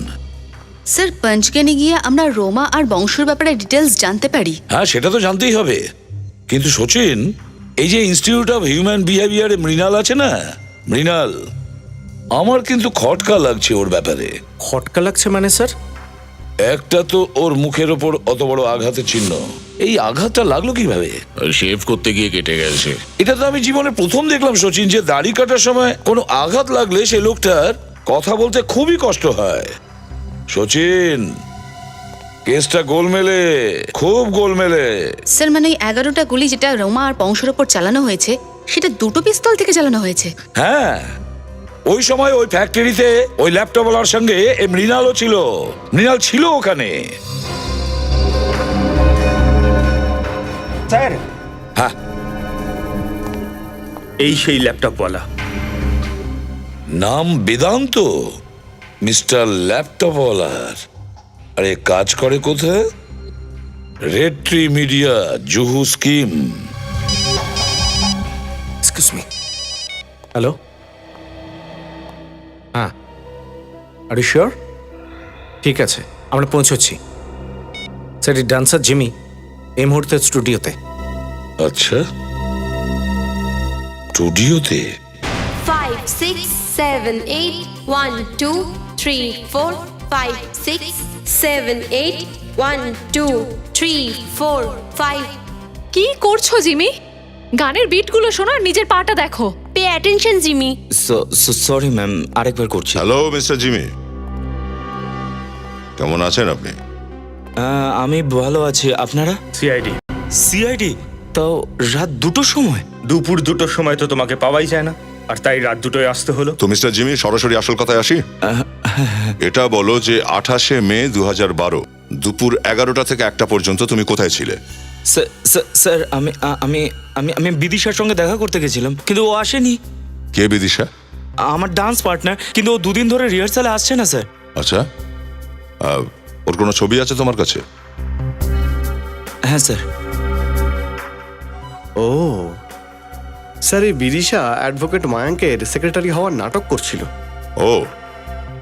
স্যার পঞ্চগনি গিয়ে আমরা রোমা আর বংশের ব্যাপারে ডিটেলস জানতে পারি। হ্যাঁ সেটা তো জানতেই হবে, কিন্তু সচিন এই যে ইনস্টিটিউট অফ হিউম্যান বিহেভিয়ারে মৃণাল আছে না, মৃণাল, আমার কিন্তু খটকা লাগছে ওর ব্যাপারে। খটকা লাগছে মানে স্যার? একটা তো ওর মুখের ওপর অত বড় আঘাতের চিহ্ন, এই আঘাতটা লাগলো কিভাবে? শেভ করতে গিয়ে কেটে গেছে। এটা তো আমি জীবনে প্রথম দেখলাম সচিন, যে দাড়ি কাটার সময় কোনো আঘাত লাগলে সে লোকটার কথা বলতে খুবই কষ্ট হয়। সচিন, কেসটা গোলমেলে, খুব গোলমেলে। স্যার মানে 11টা গুলি যেটা রোমা আর বংশের ওপর চালানো হয়েছে সেটা দুটো পিস্তল থেকে চালানো হয়েছে। হ্যাঁ, ওই সময় ওই ফ্যাক্টরিতে ওই ল্যাপটপওয়ালার সঙ্গে এই মৃণালও ছিল। মৃণাল ছিল ওখানে। স্যার, হ্যাঁ, এই সেই ল্যাপটপওয়ালা। নাম বেদান্ত, মিস্টার ল্যাপটপওয়ালার। আরে কাজ করে কোথায়? Red tree media, Juhu scheme. Excuse me. Hello, হ্যাঁ, আর ইউ শিওর? ঠিক আছে, আমরা পৌঁছচ্ছি। স্যার এই ডান্সার জিমি এই মুহূর্তে স্টুডিওতে। আচ্ছা, স্টুডিওতে? 5 6 7 8 1 2 3 4 5 6 7 8 1 2 3 4 5। কি করছো জিমি? গানের বিটগুলো শোনো আর নিজের পাটা দেখো। Pay attention Jimmy. Sorry ma'am, আরেকবার করছি। হ্যালো মিস্টার জিমি, কেমন আছেন আপনি? আমি ভালো আছি, আপনারা? সিআইডি। সিআইডি? তাও রাত 2টোর সময়? দুপুর 2টোর সময় তো তোমাকে পাওয়াই যায় না, আর তাই রাত 2টোয় আসতে হলো। তো মিস্টার জিমি, সরাসরি আসল কথায় আসি। এটা বলো যে 28শে মে 2012 দুপুর 11টা থেকে 1টা পর্যন্ত তুমি কোথায় ছিলে? স্যার আমি আমি আমি আমি বিদিশার সঙ্গে দেখা করতে গেছিলাম, কিন্তু ও আসেনি। কে বিদিশা? আমার ডান্স পার্টনার, কিন্তু ও 2 দিন ধরে রিহার্সালে আসছে না স্যার। আচ্ছা, ওর কোনো ছবি আছে তোমার কাছে? হ্যাঁ স্যার। ও স্যার, এই বিদিশা অ্যাডভোকেট মায়াঙ্কের সেক্রেটারি হওয়ার নাটক করছিল। ও,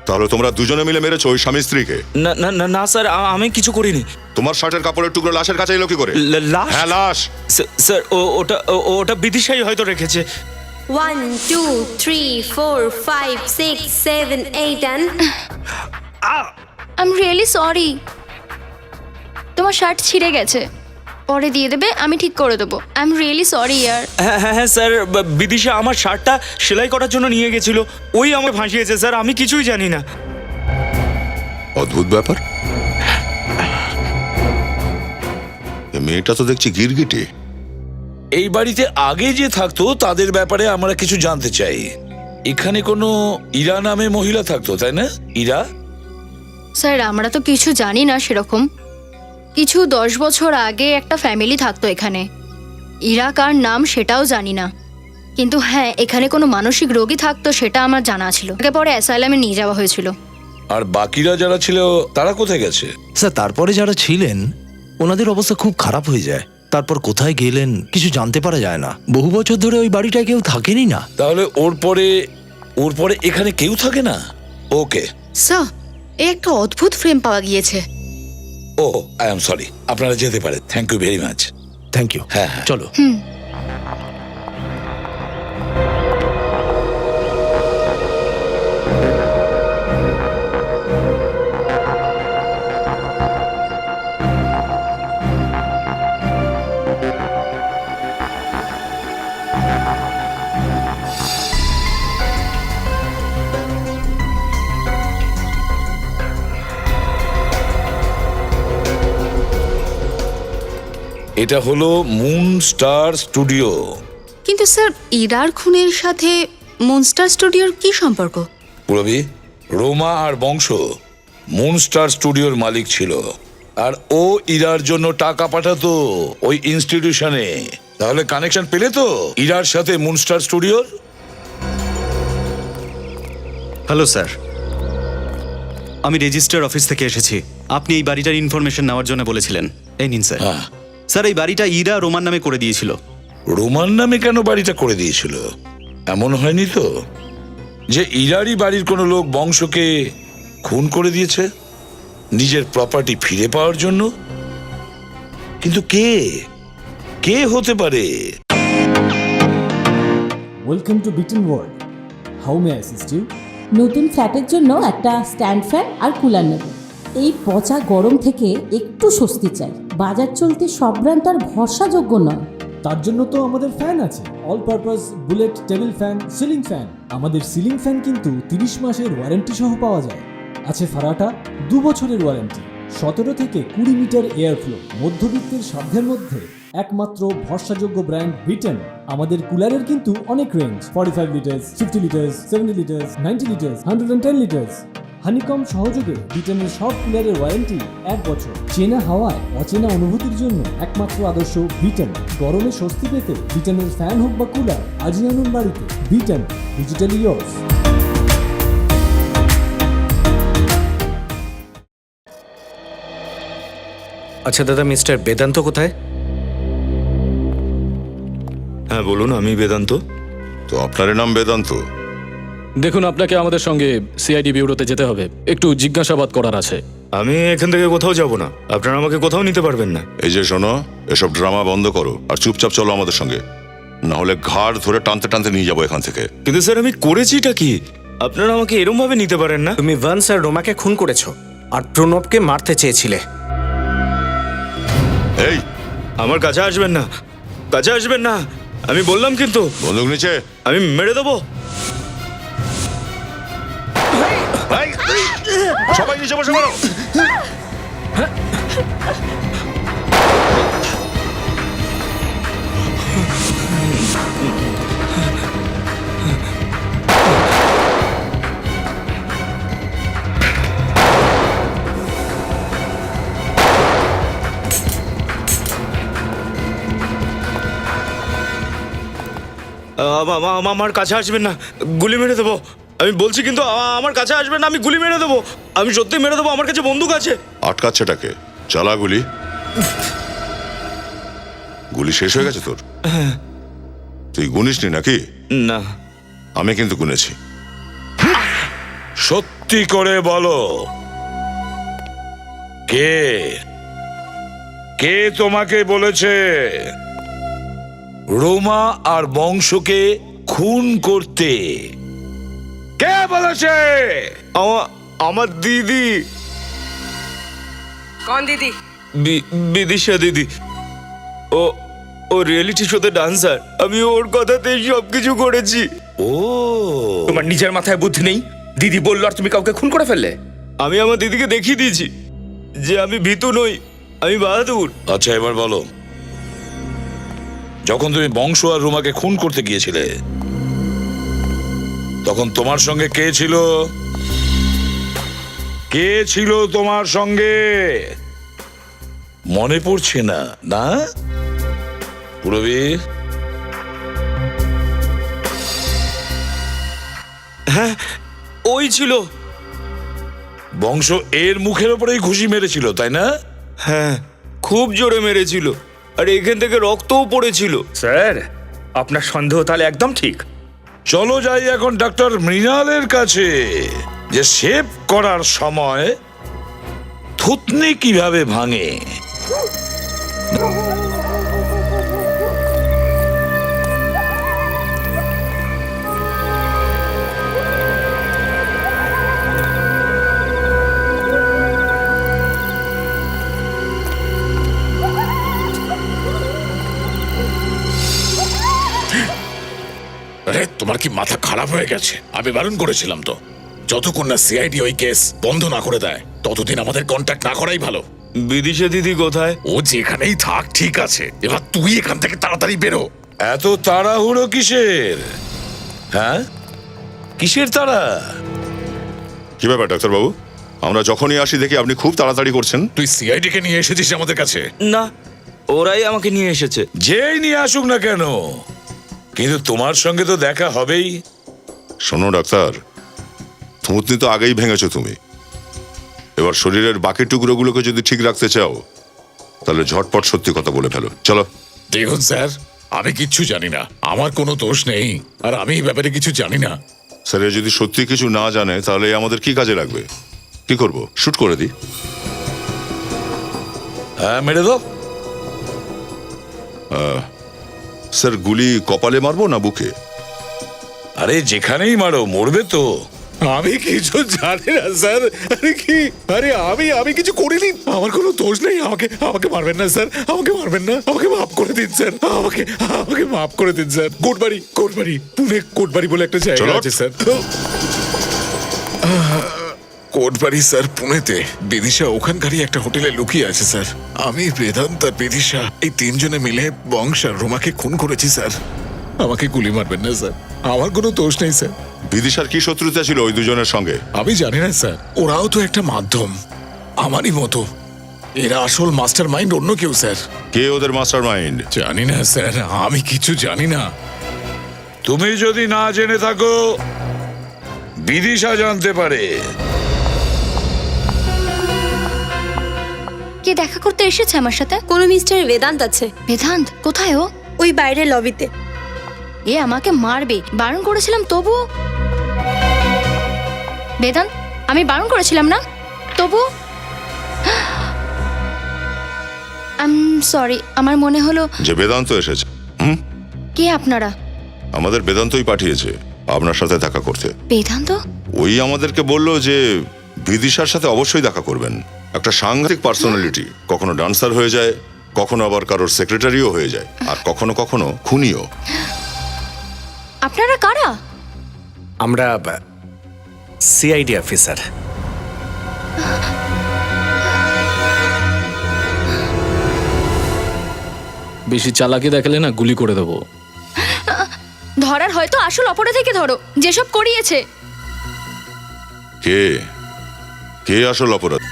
তাহলে তোমরা দুজনে মিলে মেরেছো ওই স্বামী স্ত্রীকে? না না না না স্যার, আমি কিছু করিনি। তোমার শার্টের কাপড়ের টুকরো লাশের কাছে এলো কি করে? লাশ? হ্যাঁ, লাশ। স্যার ওটা বিদিশাই হয়তো রেখেছে। 1 2 3 4 5 6 7 8 and I am really sorry. তোমার শার্ট ছিঁড়ে গেছে, পরে দিয়ে দেবে, আমি ঠিক করে দেবো। আই এম রিয়েলি সরি ইয়ার। হ্যাঁ হ্যাঁ হ্যাঁ স্যার, বিদিশা আমার শার্টটা সেলাই করার জন্য নিয়ে গেছিল, ওই আমায় ফাঁসিয়েছে স্যার, আমি কিছুই জানি না। অদ্ভুত ব্যাপার, এ মেয়েটা তো দেখছি গিরগিটি। এই বাড়িতে আগে যে থাকতো তাদের ব্যাপারে আমরা কিছু জানতে চাই। এখানে কোনো ইরা নামে মহিলা থাকতো, তাই না? ইরা? স্যার আমরা তো কিছু জানি না সেরকম। কিছু 10 বছর আগে একটা ফ্যামিলি থাকতো এখানে, ইরা কার নাম সেটাও জানি না। কিন্তু হ্যাঁ, এখানে কোনো মানসিক রোগী থাকতো সেটা আমার জানা ছিল। ওকে পরে অ্যাসাইলামে নিয়ে যাওয়া হয়েছিল। আর বাকিরা যারা ছিল তারা কোথায় গেছে? স্যার তারপরে যারা ছিলেন ওনাদের অবস্থা খুব খারাপ হয়ে যায়, তারপর কোথায় গেলেন কিছু জানতে পারা যায় না। বহু বছর ধরে ওই বাড়িটায় কেউ থাকেনি না। তাহলে ওর পরে এখানে কেউ থাকে না? ওকে স্যার, এই একটা অদ্ভুত ফ্রেম পাওয়া গিয়েছে। ও, আই এম সরি, আপনারা যেতে পারেন। Thank you very much. Thank you. হ্যাঁ হ্যাঁ, চলো। এটা হলো মুন স্টার স্টুডিও। কিন্তু স্যার ইরার খুনের সাথে মনস্টার স্টুডিওর কি সম্পর্ক? পুরবি, রোমা আর বংশ মুন স্টার স্টুডিওর মালিক ছিল, আর ও ইরার জন্য টাকা পাঠাতো ওই ইনস্টিটিউশনে। তাহলে কানেকশন পেলে তো ইরার সাথে মুন স্টার স্টুডিওর। হ্যালো স্যার, আমি রেজিস্টার অফিস থেকে এসেছি। আপনি এই বাড়িটার ইনফরমেশন নেওয়ার জন্য বলেছিলেন। এই নিন স্যার। হ্যাঁ। স্যার, এই বাড়িটা ইরা রোমান নামে করে দিয়েছিল। রোমান নামে কেন বাড়িটা করে দিয়েছিল? এমন হয়নি তো যে ইরারই বাড়ির কোনো লোক বংশকে খুন করে দিয়েছে নিজের প্রপার্টি ফিরে পাওয়ার জন্য? কিন্তু কে কে হতে পারে? Welcome to Bitten world. How may I assist you? নতুন ফ্ল্যাটের জন্য একটা স্ট্যান্ড ফ্যান আর কুলার নেব। এই পচা গরম থেকে একটু স্বস্তি চাই। বাজার চলতে সব ব্র্যান্ড তো আর ভরসাযোগ্য নয়। তার জন্য তো আমাদের ফ্যান আছে, all purpose bullet table fan, ceiling fan. আমাদের সিলিং ফ্যান কিন্তু 30 মাসের ওয়ারেন্টি সহ পাওয়া যায়। আছে ফারাটা 2 বছরের ওয়ারেন্টি, 17 থেকে 20 মিটার এয়ার ফ্লো। মধ্যবিত্তের সাধ্যের মধ্যে একমাত্র ভরসাযোগ্য ব্র্যান্ড বিটেন। আমাদের কুলারের কিন্তু অনেক range, 45 litres, 50 litres, 70 litres, 90 litres, 110 litres. Honeycomb সহযোগে বিটেনের সব কুলারের ওয়ারেন্টি 1 বছর। চেনা হাওয়ায় অচেনা অনুভূতির জন্য একমাত্র আদর্শ বিটেন। গরমে স্বস্তি পেতে বিটেনের ফ্যান হোক বা কুলার, আজই আনুন বাড়িতে। Beaten, digitally years. আচ্ছা দাদা, মিস্টার বেদান্ত কোথায়? হ্যাঁ বলুন, আমি বেদান্ত। তো আপনার নাম বেদান্ত? দেখুন, আপনাকে আমাদের সঙ্গে সিআইডি ব্যুরোতে যেতে হবে, একটু জিজ্ঞাসাবাদ করার আছে। আমি এখান থেকে কোথাও যাব না, আপনারা আমাকে কোথাও নিতে পারবেন না। এই যে শোনো, এসব ড্রামা বন্ধ করো আর চুপচাপ চলো আমাদের সঙ্গে, না হলে ঘাড় ধরে টানতে টানতে নিয়ে যাবো এখান থেকে। কিন্তু স্যার আমি করেছিটা কি? আপনারা আমাকে এরম ভাবে নিতে পারেন না। তুমি ভান্স আর রোমাকে খুন করেছো আর প্রণবকে মারতে চেয়েছিলে। এই, আমার কাছে আসবেন না, কাছে আসবেন না, আমি বললাম কিন্তু। বন্দুক নিচে। আমি মেরে দেবো। সবাই নিচে বসে পড়ো। আমার কাছে আসবেন না, গুলি মেরে দেবো। আমি বলছি কিন্তু আমার কাছে আসবেন না, আমি গুলি মেরে দেবো। আমি সত্যি মেরে দেবো, আমার কাছে বন্দুক আছে। আটকাচ্ছেটাকে? চালা গুলি। গুলি শেষ হয়ে গেছে তোর? তুই গুনিসনি নাকি? না। আমি কিন্তু গুনেছি। সত্যি করে বলো, কে কে তোমাকে বলেছে রোমা আর বংশকে খুন করতে? কে বলেছে? আমার দিদি। কোন দিদি? বিদিশা দিদি। ও রিয়েলিটি শোতে ডান্সার। আমি ওর কথাতেই সবকিছু করেছি। ও, তোমার নিজের মাথায় বুদ্ধি নেই? দিদি বললো আর তুমি কাউকে খুন করে ফেললে। আমি আমার দিদিকে দেখিয়ে দিয়েছি যে আমি ভীতু নই, আমি বাহাদুর। আচ্ছা এবার বলো, যখন তুমি বংশ আর রুমাকে খুন করতে গিয়েছিলে তখন তোমার সঙ্গে কে ছিল? কে ছিল তোমার সঙ্গে? মনে পড়ছে না? না পুরবি? হ্যাঁ, ওই ছিল। বংশ এর মুখের ওপরেই ঘুষি মেরেছিল, তাই না? হ্যাঁ, খুব জোরে মেরেছিল, আর এখান থেকে রক্তও পড়েছিল। স্যার, আপনার সন্দেহ তাহলে একদম ঠিক। চলো যাই এখন ডাক্তার মৃণালের কাছে, যে শেভ করার সময় থুতনি কিভাবে ভাঙে। আরে তোমার কি মাথা খারাপ হয়ে গেছে? আমি বারণ করেছিলাম তো, যতক্ষণ না সিআইডি ওই কেস বন্ধ না করে দেয় ততদিন আমাদের কন্ট্যাক্ট না করাই ভালো। বিদিশা দিদি কোথায়? ও যেখানেই থাক, ঠিক আছে। এবার তুই এখান থেকে তাড়াতাড়ি বেরো। এত তাড়াহুড়ো কিসের? হ্যাঁ, কিসের তাড়া? কি ব্যাপার ডাক্তারবাবু? আমরা যখনই আসি দেখি আপনি খুব তাড়াতাড়ি করছেন। তুই সিআইডি কে নিয়ে এসেছিস আমাদের কাছে? না, ওরাই আমাকে নিয়ে এসেছে। যেই নিয়ে আসুক না কেন, কিন্তু তোমার সঙ্গে তো দেখা হবেই। শোনো ডাক্তার, থুতনি তো আগেই ভেঙেছো তুমি। এবার শরীরের বাকি টুকরোগুলোকে যদি ঠিক রাখতে চাও তাহলে ঝটপট সত্যি কথা বলে ফেলো। চলো। দেখুন স্যার, আমি কিচ্ছু জানি না, আমার কোনো দোষ নেই, আর আমি এই ব্যাপারে কিছু জানি না। স্যার, এ যদি সত্যি কিছু না জানে তাহলে আমাদের কি কাজে লাগবে? কি করব, শুট করে দিই? হ্যাঁ, মেরে দাও। স্যার, গুলি কপালে মারবো না বুকে? আরে যেখানেই মারো, মরবে তো। আমি কিছু জানি না স্যার। আমি কিছু করিনি, আমার কোনো দোষ নেই। আমাকে মারবেন না স্যার, আমাকে মারবেন না, আমাকে মাফ করে দিন স্যার, আমাকে মাফ করে দিন স্যার। কোটবাড়ি পুনে কোটবাড়ি বলে একটা জায়গা আছে স্যার। কোটবাড়ি স্যার, পুনেতে। বিদিশা ওখানকারই একটা হোটেলে লুকিয়ে আছে স্যার। আমি, বেদান্ত আর বিদিশা এই তিনজনে মিলে বংশ আর রোমাকে খুন করেছি স্যার। আমাকে গুলি মারবেন না স্যার, আমার কোনো দোষ নেই স্যার। বিদিশার কি শত্রুতা ছিল ওই দুজনের সঙ্গে? আমি জানি না স্যার, ওরাও তো একটা মাধ্যম, আমারই মতো। এরা আসল মাস্টার মাইন্ড অন্য কেউ স্যার। কে ওদের মাস্টার মাইন্ড? জানি না স্যার, আমি কিছু জানি না। তুমি যদি না জেনে থাকো, বিদিশা জানতে পারে। কে দেখা করতে এসেছে আমার সাথে? কোনো মিস্টার বেদান্ত আছে। বেদান্ত কোথায়? ও ওই বাইরের লবিতে। এ আমাকে মারবে, বারণ করেছিলাম তবুও। বেদান্ত, আমি বারণ করেছিলাম না, তবুও। সরি, আমার মনে হলো যে বেদান্ত এসেছে। কে আপনারা? আমাদের বেদান্তই পাঠিয়েছে আপনার সাথে দেখা করতে। বেদান্ত? ওই আমাদেরকে বললো যে বিদিশার সাথে অবশ্যই দেখা করবেন। একটা সাংঘাতিক পার্সোনালিটি, কখনো ডান্সার হয়ে যায়, কখনো আবার কারোর সেক্রেটারিও হয়ে যায়, আর কখনো কখনো খুনিও। আপনারা কারা? আমরা সিআইডি অফিসার। বেশি চালাকি দেখালে না গুলি করে দেবো। ধরার হয়তো আসল অপরাধীকে ধরো, যেসব করিয়েছে। কে কে আসল অপরাধ?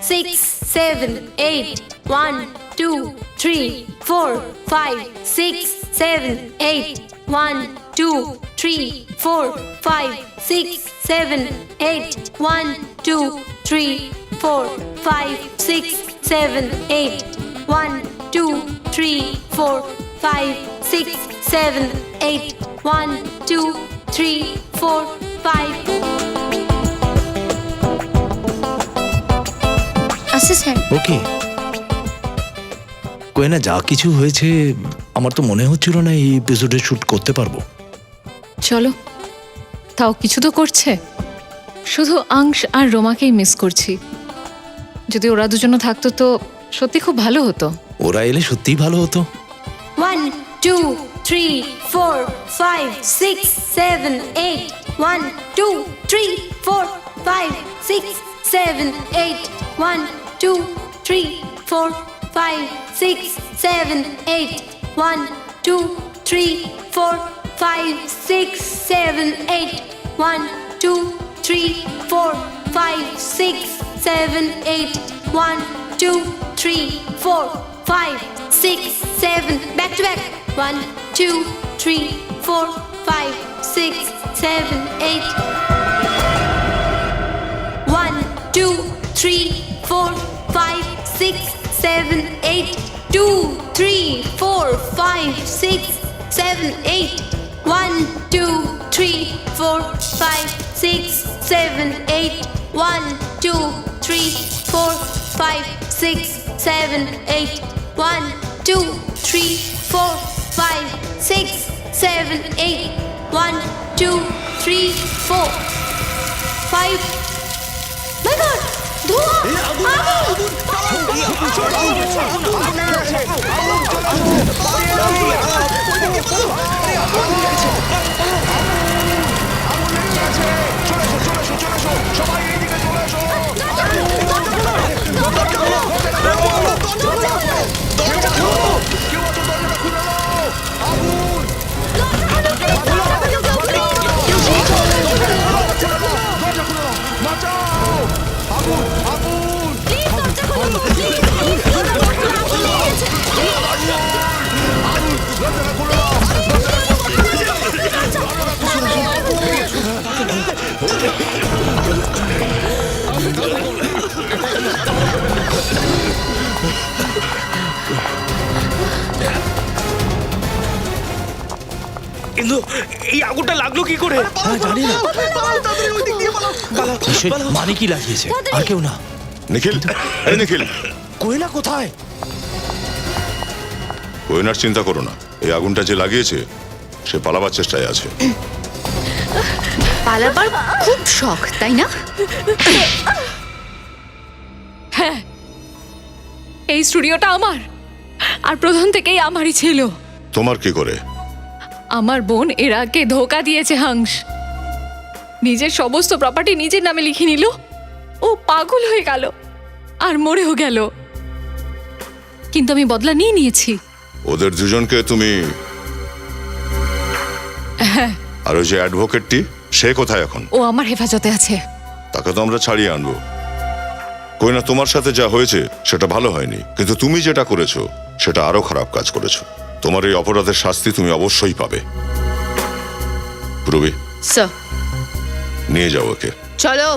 6, 7, 8, 1, 2, 3, 4, 5, 6, 7, 8, 1, 2, 3, 4, 5, 6, 7, 8, 1, 2, 3, 4, 5, 6, 7, 8, 1, 2, 3, 4, 5, 6, 7, 8, 1, 2, 3, 4, 5. আচ্ছা স্যার। ওকে, কোয়েনা, যা কিছু হয়েছে আমার তো মনে হচ্ছিল না এই এপিসোডে শুট করতে পারবো। চলো, তাও কিছু তো করছে। শুধু আংশ আর রোমাকেই মিস করছি। যদি ওরা দুজনও থাকতো তো সত্যি খুব ভালো হতো। ওরা এলে সত্যিই ভালো হতো। 1, 2, 3, 4, 5, 6, 7, 8, 1, 2, 3, 4, 5, 6, 7, 8, 1, 2, 3, 4, 5, 6, 7, 8, 1, 2, 3, 4, 5, 6, 7, 8, 1, 2, 3, 4, 5, 6, 7, 8, 1, 2, 3, 4, 5, 6, 7, back to back. 1, 2, 3, 4, 5, 6, 7, 8. 1, 2, 3, 4, 5, 6, 7, 8. 2, 3, 4, 5, 6, 7, 8. 1, 2, 3, 4, 5, 6, 7, 8. 1, 2, 3, 4, 5, 6, 7, 8. 1, 2, 3, 4, 5, 6, 7, 8. 1, 2, 3, 4, 5. My God! ধোঁয়া! আগুন! আগুনটা লাগলো কি করে? জানি না নিশ্চয়ই মানিকই লাগিয়েছে, আর কেউ না। নিখিল, এই নিখিল, কোয়েনা কোথায়? কোয়েনার চিন্তা করো না, এই আগুনটা যে লাগিয়েছে সে পালাবার চেষ্টায় আছে। পালাবার খুব শখ, তাই না? হ্যাঁ, এই স্টুডিওটা আমার, আর প্রথম থেকেই আমারই ছিল। তোমার কি করে? আমার বোন এরাকে ধোকা দিয়েছে হাংস, নিজের সমস্ত প্রপার্টি নিজের নামে লিখে নিল। ও পাগল হয়ে গেল আর মরেও গেল, কিন্তু আমি বদলা নিয়ে নিয়েছি। ওদের দুজনকে তুমি, হ্যাঁ, আর ওই যে অ্যাডভোকেটটি, সে কোথায় এখন? ও আমার হেফাজতে আছে। তাকে তো আমরা ছাড়িয়ে আনবো। কোয়েনা, তোমার সাথে যা হয়েছে সেটা ভালো হয়নি, কিন্তু তুমি যেটা করেছো সেটা আরো খারাপ কাজ করেছো। তোমার এই অপরাধের শাস্তি তুমি অবশ্যই পাবে। রবি, স্যার, নিয়ে যাও ওকে। চলো।